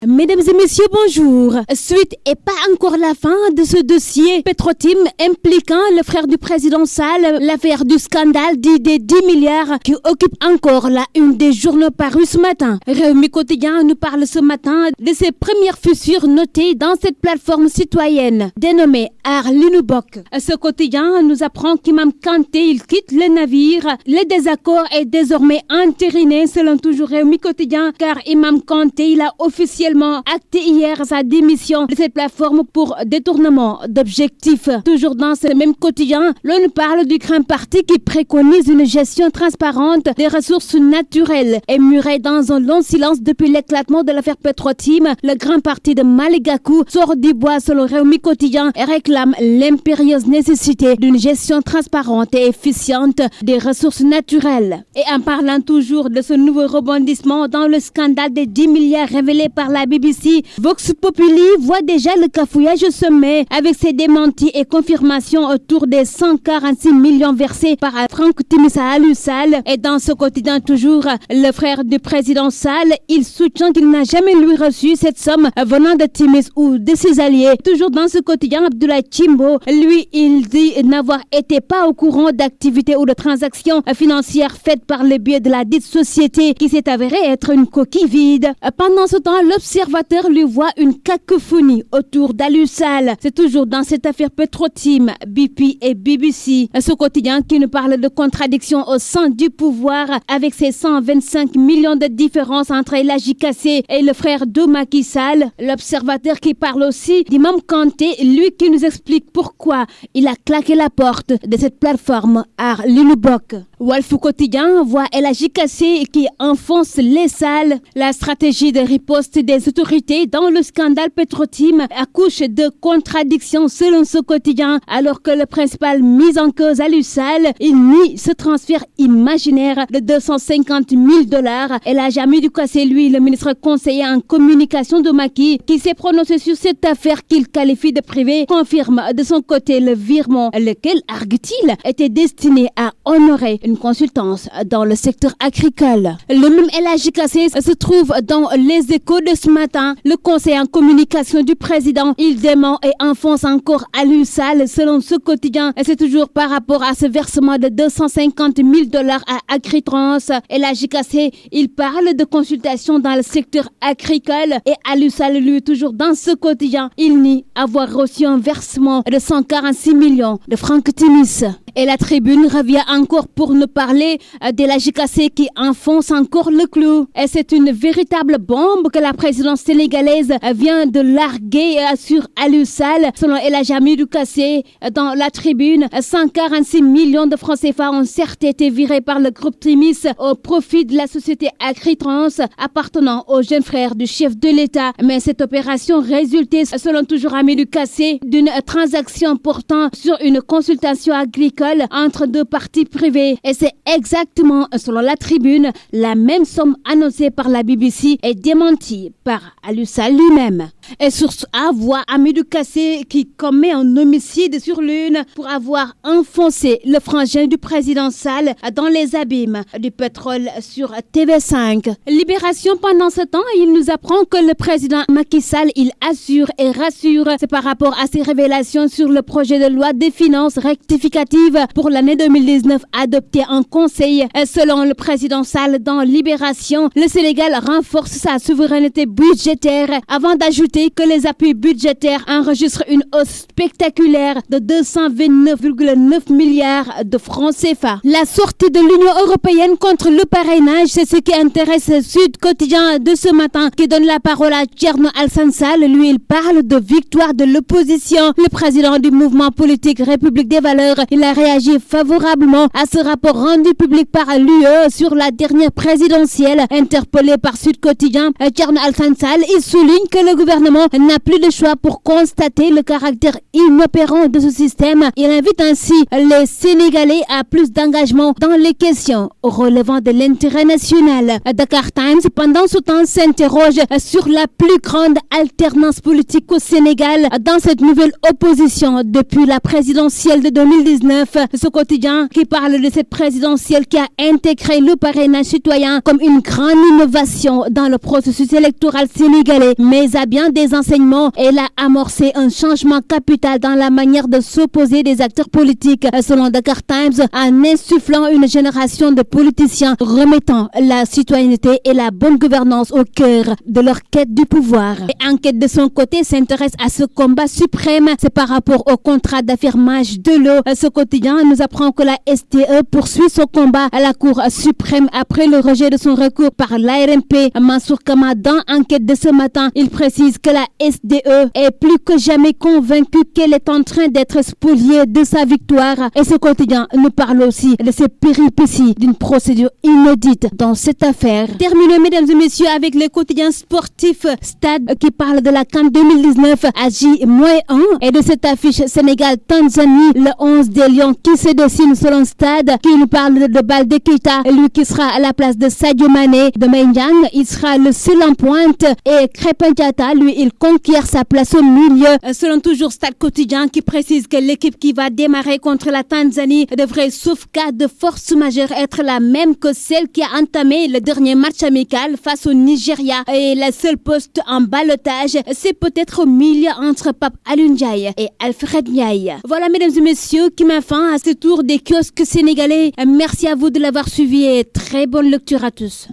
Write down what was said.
Mesdames et messieurs, bonjour. Suite et pas encore la fin de ce dossier Petro-Tim impliquant le frère du président Sall, l'affaire du scandale dit des 10 milliards qui occupe encore la une des journaux parus ce matin. Rewmi Quotidien nous parle ce matin de ses premières fissures notées dans cette plateforme citoyenne dénommée Aar Li Nu Bokk. Ce quotidien nous apprend qu'Imam Kanté il quitte le navire. Le désaccord est désormais entériné selon toujours Rewmi Quotidien car Imam Kanté il a officiellement acté hier sa démission de cette plateforme pour détournement d'objectifs. Toujours dans ce même quotidien, l'on nous parle du Grand Parti qui préconise une gestion transparente des ressources naturelles. Et muré dans un long silence depuis l'éclatement de l'affaire Petro-Tim, le Grand Parti de Malick Gakou sort du bois selon Rewmi Quotidien et réclame l'impérieuse nécessité d'une gestion transparente et efficiente des ressources naturelles. Et en parlant toujours de ce nouveau rebondissement dans le scandale des 10 milliards révélé par la BBC, Vox Populi voit déjà le cafouillage au sommet avec ses démentis et confirmations autour des 146 millions versés par Franck Timis à Aliou Sall. Et dans ce quotidien toujours, le frère du président Sall, il soutient qu'il n'a jamais lui reçu cette somme venant de Timis ou de ses alliés. Toujours dans ce quotidien, Abdoulaye Timbo, lui, il dit n'avoir été pas au courant d'activités ou de transactions financières faites par le biais de la dite société qui s'est avérée être une coquille vide. Pendant ce temps, l'observateur lui voit une cacophonie autour d'Aliou Sall. C'est toujours dans cette affaire Petro-Tim, BP et BBC. Ce quotidien qui nous parle de contradictions au sein du pouvoir avec ses 125 millions de différences entre El Hadji Kassé et le frère de Macky Sall. L'observateur qui parle aussi d'Imam Kanté, lui qui nous explique pourquoi il a claqué la porte de cette plateforme Aar Li Nu Bokk. Walf Quotidien voit El Hadji Kassé qui enfonce les Sall. La stratégie de riposte des autorités dans le scandale Petro-Tim accouche de contradictions selon ce quotidien, alors que le principal mis en cause Aliou Sall, il nie ce transfert imaginaire de $250 000. El Hadji Hamidou Kassé, lui, le ministre conseiller en communication de Macky, qui s'est prononcé sur cette affaire qu'il qualifie de privée, confirme de son côté le virement, lequel, argue-t-il, était destiné à honorer une consultance dans le secteur agricole. Le même El Hadji Kassé se trouve dans Les Échos de ce matin. Le conseiller en communication du président, il dément et enfonce encore Aliou Sall selon ce quotidien. Et c'est toujours par rapport à ce versement de $250 000 à Agritrans. El Hadji Kassé, il parle de consultation dans le secteur agricole et Aliou Sall, lui, toujours dans ce quotidien, il nie avoir reçu un versement de 146 millions de Franck Timis. Et la Tribune revient encore pour nous parler d'El Hadji Kassé qui enfonce encore le clou. Et c'est une véritable bombe que la présidence sénégalaise vient de larguer sur Aliou Sall. Selon El Hadji Hamidou Kassé, dans la Tribune, 146 millions de francs CFA ont certes été virés par le groupe Timis au profit de la société Agritrans appartenant au jeune frère du chef de l'État. Mais cette opération résultait, selon toujours Hamidou Kassé, d'une transaction portant sur une consultation agricole entre deux parties privées. Et c'est exactement, selon la Tribune, la même somme annoncée par la BBC et démentie par Aliou Sall lui-même. Et source A voit Hamidou Kassé qui commet un homicide sur l'une pour avoir enfoncé le frangin du président Sall dans les abîmes du pétrole sur TV5. Libération pendant ce temps, il nous apprend que le président Macky Sall, il assure et rassure. C'est par rapport à ses révélations sur le projet de loi des finances rectificative pour l'année 2019 adopté en conseil. Selon le président Sall dans Libération, le Sénégal renforce sa souveraineté budgétaire avant d'ajouter que les appuis budgétaires enregistrent une hausse spectaculaire de 229,9 milliards de francs CFA. La sortie de l'Union européenne contre le parrainage, c'est ce qui intéresse Sud Quotidien de ce matin, qui donne la parole à Thierno Alassane Sall. Lui, il parle de victoire de l'opposition. Le président du mouvement politique République des Valeurs, il a réagi favorablement à ce rapport rendu public par l'UE sur la dernière présidentielle. Interpellé par Sud Quotidien, Thierno Alassane Sall, il souligne que le gouvernement gouvernement n'a plus de choix pour constater le caractère inopérant de ce système. Il invite ainsi les Sénégalais à plus d'engagement dans les questions relevant de l'intérêt national. Dakar Times, pendant ce temps, s'interroge sur la plus grande alternance politique au Sénégal dans cette nouvelle opposition depuis la présidentielle de 2019. Ce quotidien qui parle de cette présidentielle qui a intégré le parrainage citoyen comme une grande innovation dans le processus électoral sénégalais, mais à bien des enseignements, elle a amorcé un changement capital dans la manière de s'opposer des acteurs politiques, selon Dakar Times, en insufflant une génération de politiciens remettant la citoyenneté et la bonne gouvernance au cœur de leur quête du pouvoir. Et Enquête de son côté s'intéresse à ce combat suprême. C'est par rapport au contrat d'affirmage de l'eau. Ce quotidien nous apprend que la SDE poursuit son combat à la Cour suprême après le rejet de son recours par l'ARMP. Mansour Kama, dans Enquête de ce matin, il précise que la SDE est plus que jamais convaincue qu'elle est en train d'être spoliée de sa victoire. Et ce quotidien nous parle aussi de ces péripéties d'une procédure inédite dans cette affaire. Terminons, mesdames et messieurs, avec le quotidien sportif Stade qui parle de la CAN 2019 à J-1 et de cette affiche Sénégal-Tanzanie, le 11 des Lions qui se dessine selon Stade, qui nous parle de Baldé Keita, lui qui sera à la place de Sadio Mané. De Mendiang, il sera le seul en pointe et Krépin Diatta, lui, il conquiert sa place au milieu. Selon toujours Stade Quotidien qui précise que l'équipe qui va démarrer contre la Tanzanie devrait, sauf cas de force majeure, être la même que celle qui a entamé le dernier match amical face au Nigeria. Et le seul poste en ballottage, c'est peut-être au milieu entre Pape Alioune Ndiaye et Alfred Ndiaye. Voilà, mesdames et messieurs, qui met fin à ce tour des kiosques sénégalais. Merci à vous de l'avoir suivi et très bonne lecture à tous.